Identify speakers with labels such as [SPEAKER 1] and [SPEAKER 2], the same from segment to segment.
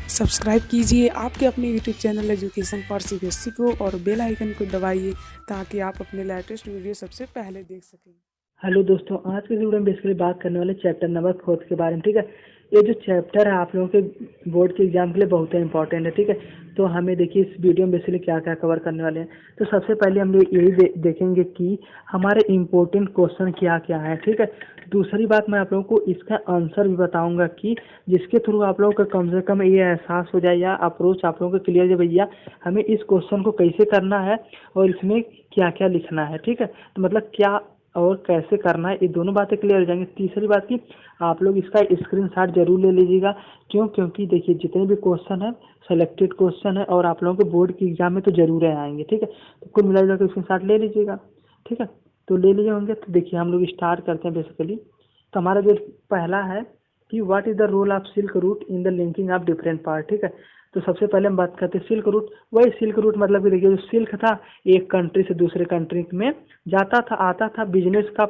[SPEAKER 1] Subscribe कीजिए आपके अपने YouTube channel education for CBSE को और बेल आइकन को दबाइए ताकि आप अपने लेटेस्ट वीडियो सबसे पहले देख सकें।
[SPEAKER 2] हेलो दोस्तों, आज के वीडियो में बेसिकली बात करने वाले चैप्टर नंबर 4 के बारे में। ठीक है, ये जो चैप्टर है आप लोगों के बोर्ड के एग्जाम के लिए बहुत ही इंपॉर्टेंट है। ठीक है, तो हमें देखिए इस वीडियो में बेसिकली क्या क्या कवर करने वाले हैं। तो सबसे पहले हम लोग यही देखेंगे कि हमारे इम्पोर्टेंट क्वेश्चन क्या क्या है। ठीक है, दूसरी बात मैं आप लोगों को इसका आंसर भी बताऊंगा कि जिसके थ्रू आप लोगों का कम से कम ये एहसास हो जाए या अप्रोच आप लोगों को क्लियर है भैया हमें इस क्वेश्चन को कैसे करना है और इसमें क्या क्या लिखना है। ठीक है, तो मतलब क्या और कैसे करना है, ये दोनों बातें क्लियर हो जाएंगी। तीसरी बात की आप लोग इसका स्क्रीनशॉट जरूर ले लीजिएगा। क्यों? क्योंकि देखिए जितने भी क्वेश्चन है सेलेक्टेड क्वेश्चन है और आप लोगों के बोर्ड के एग्जाम में तो जरूर आएंगे। ठीक है, तो कुल मिला कर स्क्रीनशॉट ले लीजिएगा। ठीक है, तो ले लिए होंगे। तो देखिए हम लोग स्टार्ट करते हैं बेसिकली। तो हमारा जो पहला है कि what is the role of silk route in the linking of different part. ठीक है, तो सबसे पहले हम बात करते हैं सिल्क रूट। वही सिल्क रूट मतलब कि देखिए जो सिल्क था एक कंट्री से दूसरे कंट्री में जाता था आता था। बिजनेस का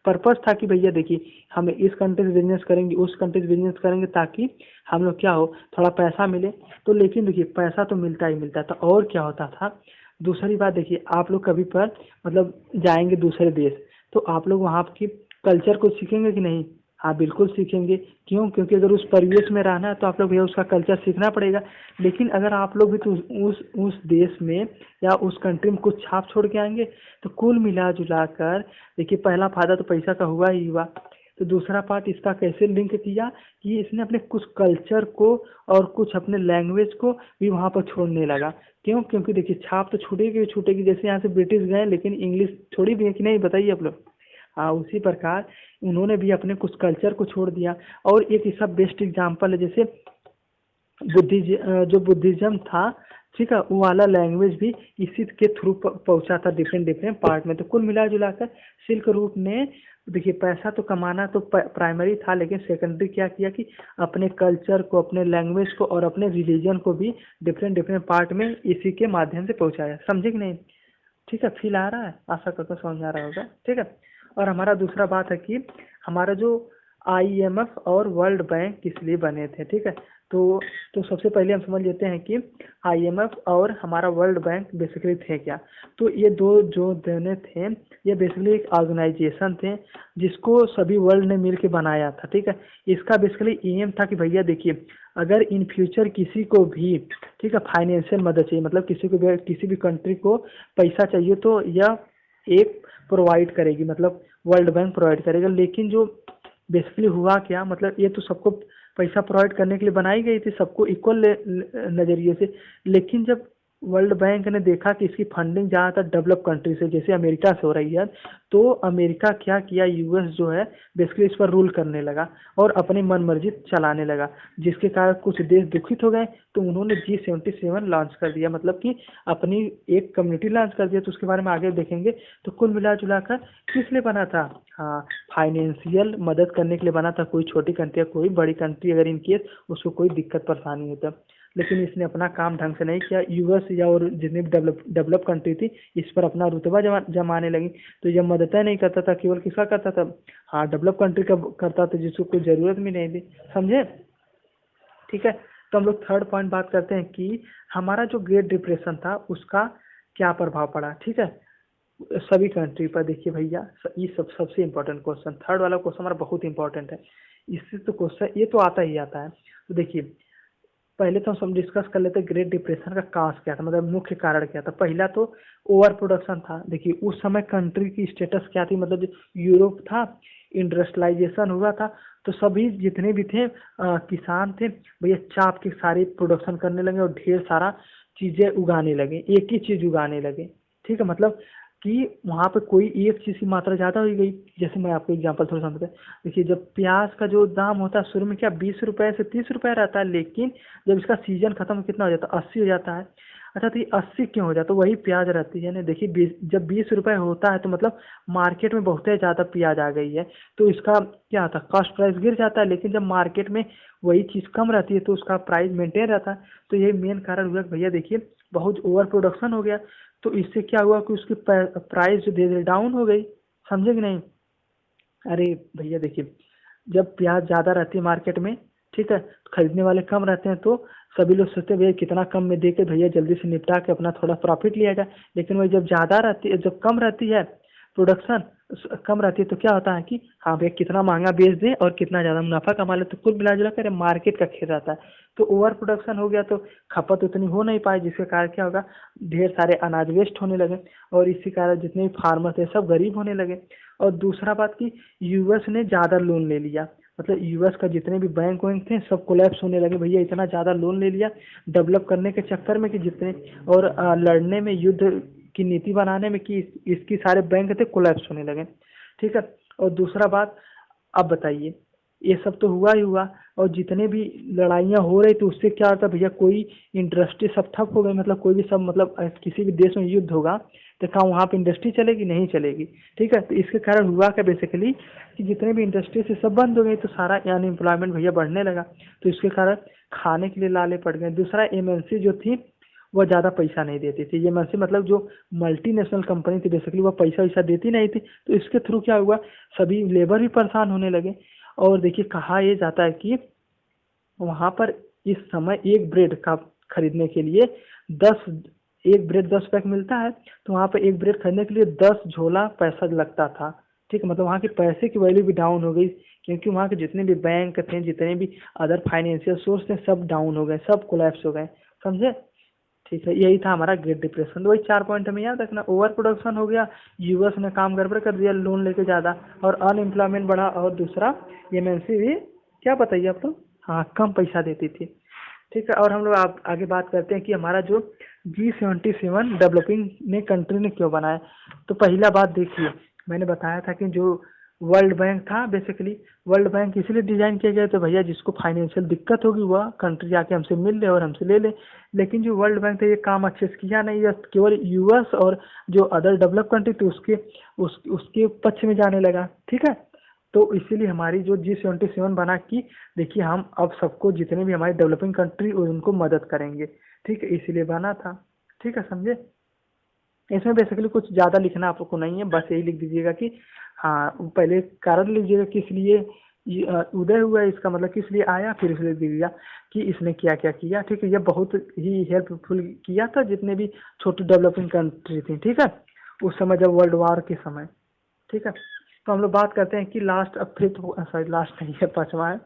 [SPEAKER 2] पर्पस था कि भैया देखिए हम इस कंट्री से बिजनेस करेंगे उस कंट्री से बिजनेस करेंगे ताकि हम लोग क्या हो थोड़ा पैसा मिले। तो लेकिन देखिए पैसा तो मिलता ही मिलता था और क्या होता था। दूसरी बात देखिए आप लोग कभी पर मतलब जाएंगे दूसरे देश तो आप लोग वहाँ की कल्चर को सीखेंगे कि नहीं? हाँ बिल्कुल सीखेंगे। क्यों? क्योंकि अगर उस परिवेश में रहना है तो आप लोग भैया उसका कल्चर सीखना पड़ेगा। लेकिन अगर आप लोग भी तो उस देश में या उस कंट्री में कुछ छाप छोड़ के आएंगे तो कुल मिला जुला कर देखिए पहला फायदा तो पैसा का हुआ ही हुआ। तो दूसरा पार्ट इसका कैसे लिंक किया कि इसने अपने कुछ कल्चर को और कुछ अपने लैंग्वेज को भी वहाँ पर छोड़ने लगा। क्यों? क्योंकि देखिए छाप तो छूटेगी छूटेगी। जैसे यहाँ से ब्रिटिश गए लेकिन इंग्लिश छोड़ी भी है कि नहीं बताइए आप लोग। हाँ उसी प्रकार उन्होंने भी अपने कुछ कल्चर को छोड़ दिया। और एक इसका बेस्ट एग्जाम्पल है जैसे जो बुद्धिज्म था। ठीक है, वो वाला लैंग्वेज भी इसी के थ्रू पहुंचा था डिफरेंट डिफरेंट पार्ट में। तो कुल मिला जुला कर सिल्क रूट ने देखिए पैसा तो कमाना तो प्राइमरी था लेकिन सेकेंडरी क्या किया कि अपने कल्चर को अपने लैंग्वेज को और अपने रिलीजन को भी डिफरेंट डिफरेंट पार्ट में इसी के माध्यम से पहुंचाया। समझे कि नहीं? ठीक है, फील आ रहा है? आशा करता हूँ समझ आ रहा होगा। ठीक है, और हमारा दूसरा बात है कि हमारा जो आईएमएफ और वर्ल्ड बैंक किस लिए बने थे। ठीक है, तो सबसे पहले हम समझ लेते हैं कि आईएमएफ और हमारा वर्ल्ड बैंक बेसिकली थे क्या। तो ये दो जो दोनों थे ये बेसिकली एक ऑर्गेनाइजेशन थे जिसको सभी वर्ल्ड ने मिल के बनाया था। ठीक है, इसका बेसिकली एम था कि भैया देखिए अगर इन फ्यूचर किसी को भी ठीक है फाइनेंशियल मदद चाहिए मतलब किसी भी कंट्री को पैसा चाहिए तो यह एक प्रोवाइड करेगी मतलब वर्ल्ड बैंक प्रोवाइड करेगा। लेकिन जो बेसिकली हुआ क्या मतलब ये तो सबको पैसा प्रोवाइड करने के लिए बनाई गई थी सबको इक्वल नज़रिए से। लेकिन जब वर्ल्ड बैंक ने देखा कि इसकी फंडिंग ज़्यादातर डेवलप कंट्री से जैसे अमेरिका से हो रही है तो अमेरिका क्या किया यूएस जो है बेसिकली इस पर रूल करने लगा और अपनी मनमर्जी चलाने लगा जिसके कारण कुछ देश दुखित हो गए। तो उन्होंने G77 लॉन्च कर दिया मतलब कि अपनी एक कम्युनिटी लॉन्च कर दिया। तो उसके बारे में आगे देखेंगे। तो कुल मिला जुला कर किस लिए बना था? हाँ फाइनेंशियल मदद करने के लिए बना था। कोई छोटी कंट्री या कोई बड़ी कंट्री अगर इन केस उसको कोई दिक्कत परेशानी होता लेकिन इसने अपना काम ढंग से नहीं किया। यूएस या और जितनी भी डेवलप कंट्री थी इस पर अपना रुतबा जमाने लगी। तो यह मदद नहीं करता था केवल किसका करता था? हाँ डेवलप कंट्री का करता था जिसको कोई ज़रूरत भी नहीं थी। समझे? ठीक है, तो हम लोग थर्ड पॉइंट बात करते हैं कि हमारा जो ग्रेट डिप्रेशन था उसका क्या प्रभाव पड़ा। ठीक है, सभी कंट्री पर देखिए भैया ये सबसे इम्पोर्टेंट क्वेश्चन थर्ड वाला क्वेश्चन हमारा बहुत इंपॉर्टेंट है। इससे तो क्वेश्चन ये तो आता ही आता है। तो देखिए पहले तो हम डिस्कस कर लेते हैं ग्रेट डिप्रेशन का काज क्या था मतलब मुख्य कारण क्या था। पहला तो ओवर प्रोडक्शन था। देखिए उस समय कंट्री की स्टेटस क्या थी मतलब यूरोप था इंडस्ट्रियलाइजेशन हुआ था। तो सभी जितने भी थे किसान थे भैया चाप के सारे प्रोडक्शन करने लगे और ढेर सारा चीजें उगाने लगे एक ही चीज उगाने लगे। ठीक है, मतलब कि वहाँ पे कोई एक चीज़ की मात्रा ज़्यादा हो गई। जैसे मैं आपको एग्जांपल थोड़ा समझता हूँ। देखिए जब प्याज का जो दाम होता है शुरू में क्या 20 रुपए से 30 रुपए रहता है लेकिन जब इसका सीजन खत्म कितना हो जाता है 80 हो जाता है। अच्छा तो ये 80 क्यों हो जाता है? वही प्याज रहती है ना। देखिए जब 20 रुपए होता है तो मतलब मार्केट में बहुत ही ज़्यादा प्याज आ गई है तो इसका क्या होता है कॉस्ट प्राइस गिर जाता है। लेकिन जब मार्केट में वही चीज़ कम रहती है तो उसका प्राइस मेंटेन रहता है। तो यही मेन कारण हुआ कि भैया देखिए बहुत ओवर प्रोडक्शन हो गया। तो इससे क्या हुआ कि उसकी प्राइस जो धीरे धीरे डाउन हो गई। समझे कि नहीं? अरे भैया देखिए जब प्याज ज़्यादा रहती है मार्केट में ठीक है। खरीदने वाले कम रहते हैं तो सभी लोग सोचते हैं भैया कितना कम में दे के भैया जल्दी से निपटा के अपना थोड़ा प्रॉफिट लिया जाए। लेकिन वही जब ज़्यादा रहती है, जब कम रहती है प्रोडक्शन कम रहती है तो क्या होता है कि हाँ भैया कितना महंगा बेच दें और कितना ज़्यादा मुनाफा कमा ले, तो कुल मिला जुला कर मार्केट का खेल रहता है। तो ओवर प्रोडक्शन हो गया तो खपत उतनी हो नहीं पाई, जिसके कारण क्या होगा, ढेर सारे अनाज वेस्ट होने लगे और इसी कारण जितने भी फार्मर थे सब गरीब होने लगे। और दूसरा बात कि यूएस ने ज़्यादा लोन ले लिया, मतलब यूएस का जितने भी बैंक वैंक थे सब कोलैप्स होने लगे, भैया इतना ज़्यादा लोन ले लिया डेवलप करने के चक्कर में कि जितने और लड़ने में, युद्ध की नीति बनाने में, कि इसकी सारे बैंक थे कोलैप्स होने लगे। ठीक है। और दूसरा बात, अब बताइए, ये सब तो हुआ ही हुआ और जितने भी लड़ाइयाँ हो रही तो उससे क्या होता भैया, कोई इंडस्ट्री सब ठप हो गई, मतलब कोई भी सब, मतलब किसी भी देश में युद्ध होगा तो क्या वहाँ पे इंडस्ट्री चलेगी? नहीं चलेगी। ठीक है। तो इसके कारण हुआ क्या बेसिकली कि जितने भी इंडस्ट्री से सब बंद हो गई तो सारा अनएम्प्लॉयमेंट भैया बढ़ने लगा, तो इसके कारण खाने के लिए लाले पड़ गए। दूसरा, एमएनसी जो थी वो ज़्यादा पैसा नहीं देती थी, एमएनसी मतलब जो मल्टीनेशनल कंपनी थी बेसिकली वो पैसा वैसा देती नहीं थी, तो इसके थ्रू क्या हुआ, सभी लेबर भी परेशान होने लगे। और देखिए कहा यह जाता है कि वहाँ पर इस समय एक ब्रेड का खरीदने के लिए 10, एक ब्रेड 10 पैक मिलता है, तो वहाँ पर एक ब्रेड खरीदने के लिए 10 झोला पैसा लगता था। ठीक है। मतलब वहाँ के पैसे की वैल्यू भी डाउन हो गई, क्योंकि वहाँ के जितने भी बैंक थे, जितने भी अदर फाइनेंशियल सोर्स थे सब डाउन हो गए, सब कोलैप्स हो गए। समझे? ठीक है। यही था हमारा ग्रेट डिप्रेशन। तो वही 4 पॉइंट हमें याद रखना, ओवर प्रोडक्शन हो गया, यूएस ने काम गड़बड़ कर दिया लोन लेके ज़्यादा, और अनएम्प्लॉयमेंट बढ़ा, और दूसरा एमएनसी भी, क्या बताइए आप लोग, हाँ कम पैसा देती थी। ठीक है। और हम लोग आप आगे बात करते हैं कि हमारा जो G77 डेवलपिंग ने कंट्री ने क्यों बनाया। तो पहला बात देखिए, मैंने बताया था कि जो वर्ल्ड बैंक था बेसिकली, वर्ल्ड बैंक इसलिए डिजाइन किया गया तो भैया जिसको फाइनेंशियल दिक्कत होगी वह कंट्री आके हमसे मिल ले और हमसे ले ले। लेकिन जो वर्ल्ड बैंक था ये काम अच्छे से किया नहीं, यह केवल यूएस और जो अदर डेवलप कंट्री थी उसके पक्ष में जाने लगा। ठीक है। तो इसीलिए हमारी जो G77 बना कि देखिए हम अब सबको, जितने भी हमारी डेवलपिंग कंट्री उनको मदद करेंगे। ठीक है। इसीलिए बना था। ठीक है, समझे? इसमें बेसिकली कुछ ज़्यादा लिखना आपको नहीं है, बस यही लिख दीजिएगा कि हाँ, पहले कारण लिख दीजिएगा किस लिए उदय हुआ है, इसका मतलब किस लिए आया, फिर इसलिए लिख दीजिएगा कि इसने क्या क्या किया। ठीक है। ये बहुत ही हेल्पफुल किया था जितने भी छोटी डेवलपिंग कंट्री थी। ठीक है। उस समय जब वर्ल्ड वार के समय। ठीक है। तो हम लोग बात करते हैं कि लास्ट, अब फिफ्थ, सॉरी लास्ट नहीं है, पांचवा है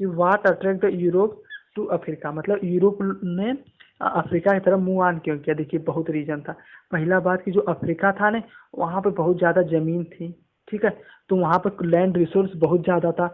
[SPEAKER 2] कि what attract the Europe to Africa, मतलब यूरोप ने अफ्रीका की तरफ मुंह आन क्यों किया। देखिए बहुत रीजन था। पहला बात कि जो अफ्रीका था ना, वहाँ पे बहुत ज़्यादा ज़मीन थी। ठीक है। तो वहाँ पे लैंड रिसोर्स बहुत ज़्यादा था।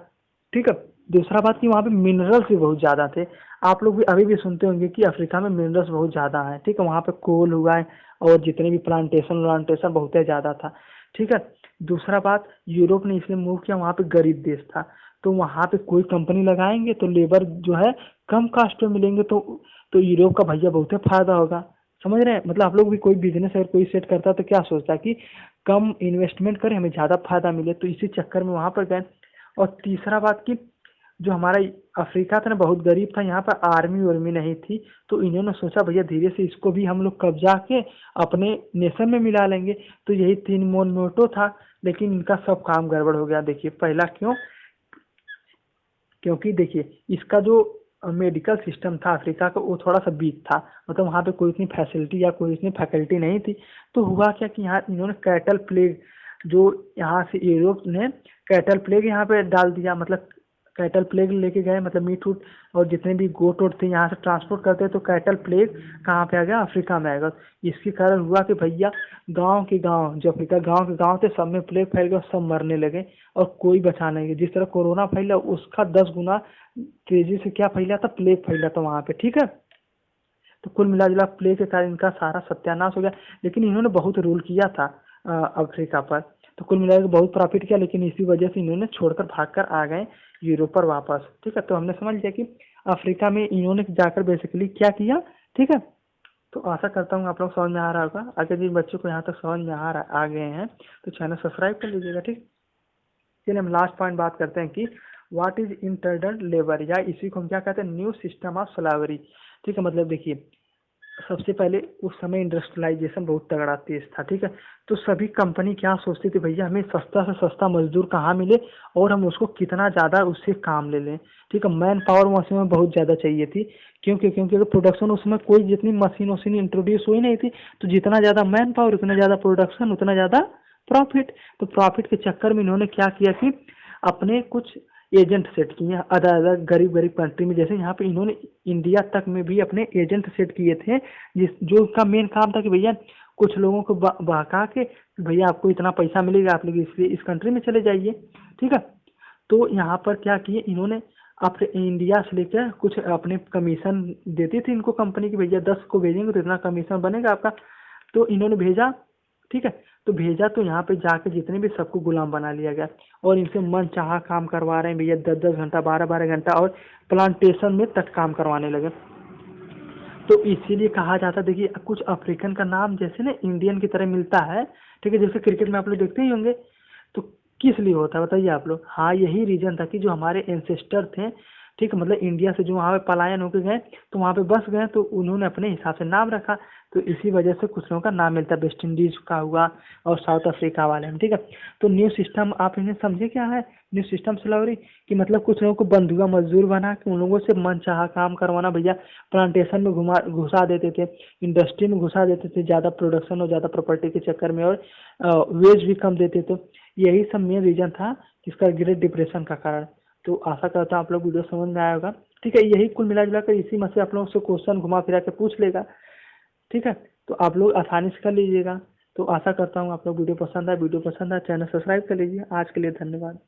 [SPEAKER 2] ठीक है। दूसरा बात कि वहाँ पे मिनरल्स भी बहुत ज़्यादा थे। आप लोग भी अभी भी सुनते होंगे कि अफ्रीका में मिनरल्स बहुत ज़्यादा हैं। ठीक है। वहाँ पे कोल हुआ है और जितने भी प्लांटेशन व्लांटेशन बहुत ज़्यादा था। ठीक है। दूसरा बात, यूरोप ने इसलिए मूव किया, वहाँ पे गरीब देश था, तो वहाँ पे कोई कंपनी लगाएंगे तो लेबर जो है कम कास्ट पे मिलेंगे, तो यूरोप का भैया बहुत ही फायदा होगा। समझ रहे हैं? मतलब आप लोग भी कोई बिजनेस अगर कोई सेट करता है तो क्या सोचता है कि कम इन्वेस्टमेंट करें, हमें ज़्यादा फायदा मिले, तो इसी चक्कर में वहाँ पर गए। और तीसरा बात कि जो हमारा अफ्रीका था ना बहुत गरीब था, यहाँ पर आर्मी वार्मी नहीं थी, तो इन्होंने सोचा भैया धीरे से इसको भी हम लोग कब्जा के अपने नेशन में मिला लेंगे। तो यही 3 मोटो था, लेकिन इनका सब काम गड़बड़ हो गया। देखिए पहला क्यों, क्योंकि देखिए इसका जो मेडिकल सिस्टम था अफ्रीका का वो थोड़ा सा वीक था, मतलब वहाँ पे कोई इतनी फैसिलिटी या कोई इतनी फैकल्टी नहीं थी। तो हुआ क्या कि यहाँ इन्होंने कैटल प्लेग, जो यहाँ से यूरोप ने कैटल प्लेग यहाँ पे डाल दिया, मतलब कैटल प्लेग लेके गए, मतलब मीट उट और जितने भी गोट वोट थे यहाँ से ट्रांसपोर्ट करते, तो कैटल प्लेग कहाँ पे आ गया, अफ्रीका में आ गया। इसके कारण हुआ कि भैया गांव के गांव, जो अफ्रीका गांव के गांव थे सब में प्लेग फैल गया, सब मरने लगे और कोई बचा नहीं गया। जिस तरह कोरोना फैला उसका 10 गुना तेजी से क्या फैला था, प्लेग फैला था वहाँ पे। ठीक है। तो कुल मिला जुला प्लेग के कारण इनका सारा सत्यानाश हो गया, लेकिन इन्होंने बहुत रूल किया था अफ्रीका पर, तो कुल मिला के बहुत प्रॉफिट किया, लेकिन इसी वजह से इन्होंने छोड़कर भागकर आ गए यूरोप पर वापस। ठीक है। तो हमने समझ लिया कि अफ्रीका में इन्होंने जाकर बेसिकली क्या किया। ठीक है। तो आशा करता हूँ आप लोग समझ में आ रहा होगा। अगर जिन बच्चों को यहाँ तक समझ में आ गए हैं तो चैनल सब्सक्राइब कर लीजिएगा। ठीक। चलिए हम लास्ट पॉइंट बात करते हैं कि व्हाट इज इंटरडल लेबर, या इसी को हम क्या कहते हैं, न्यू सिस्टम ऑफ स्लावरी। ठीक है। मतलब देखिए सबसे पहले उस समय इंडस्ट्रियलाइजेशन बहुत तगड़ा तेज था, ठीक है। तो सभी कंपनी क्या सोचती थी, भैया हमें सस्ता से सस्ता मजदूर कहाँ मिले और हम उसको कितना ज़्यादा उससे काम ले लें, ठीक है। मैन पावर मशीन में बहुत ज़्यादा चाहिए थी, क्योंकि क्योंकि अगर प्रोडक्शन उसमें कोई जितनी मशीन वशीन इंट्रोड्यूस हुई नहीं थी, तो जितना ज़्यादा मैन पावर उतना ज़्यादा प्रोडक्शन उतना ज़्यादा प्रॉफिट। तो प्रॉफिट के चक्कर में इन्होंने क्या किया कि अपने कुछ एजेंट सेट किए अलग अलग गरीब गरीब कंट्री में। जैसे यहाँ पे इन्होंने इंडिया तक में भी अपने एजेंट सेट किए थे, जिस जो का मेन काम था कि भैया कुछ लोगों को बहका के भैया आपको इतना पैसा मिलेगा, आप लोग इस कंट्री में चले जाइए, ठीक है। तो यहाँ पर क्या किए इन्होंने, अपने इंडिया से लेकर कुछ अपने कमीशन देती थी इनको कंपनी की, भैया 10 को भेजेंगे तो इतना कमीशन बनेगा आपका। तो इन्होंने भेजा, ठीक है। तो भेजा तो यहाँ पे जाके जितने भी सबको गुलाम बना लिया गया और इनसे मन चाहा काम करवा रहे हैं भैया, 10-10 घंटा 12-12 घंटा और प्लांटेशन में तक काम करवाने लगे। तो इसीलिए कहा जाता है, देखिए कुछ अफ्रीकन का नाम जैसे ना इंडियन की तरह मिलता है, ठीक है। जैसे क्रिकेट में आप लोग देखते ही होंगे, तो किस लिए होता है बताइए आप लोग। हाँ, यही रीजन था कि जो हमारे एंसेस्टर थे, ठीक है, मतलब इंडिया से जो वहाँ पे पलायन होकर गए तो वहाँ पे बस गए, तो उन्होंने अपने हिसाब से नाम रखा। तो इसी वजह से कुछ लोगों का नाम मिलता है, वेस्ट इंडीज का हुआ और साउथ अफ्रीका वाले में, ठीक है। तो न्यू सिस्टम आप इन्हें समझे क्या है, न्यू सिस्टम स्लैवरी कि मतलब कुछ लोगों को बंधुआ मजदूर बना के उन लोगों से मनचाहा काम करवाना, भैया प्लांटेशन में घुसा देते थे, इंडस्ट्री में घुसा देते थे ज़्यादा प्रोडक्शन और ज़्यादा प्रॉपर्टी के चक्कर में, और वेज भी कम देते थे। यही सब मेन रीजन था जिसका ग्रेट डिप्रेशन का कारण। तो आशा करता हूँ आप लोग वीडियो समझ में आया होगा, ठीक है। यही कुल मिला जुला कर इसी में से आप लोगों से क्वेश्चन घुमा फिरा के पूछ लेगा, ठीक है। तो आप लोग आसानी से कर लीजिएगा। तो आशा करता हूँ आप लोग वीडियो पसंद आए, चैनल सब्सक्राइब कर लीजिए। आज के लिए धन्यवाद।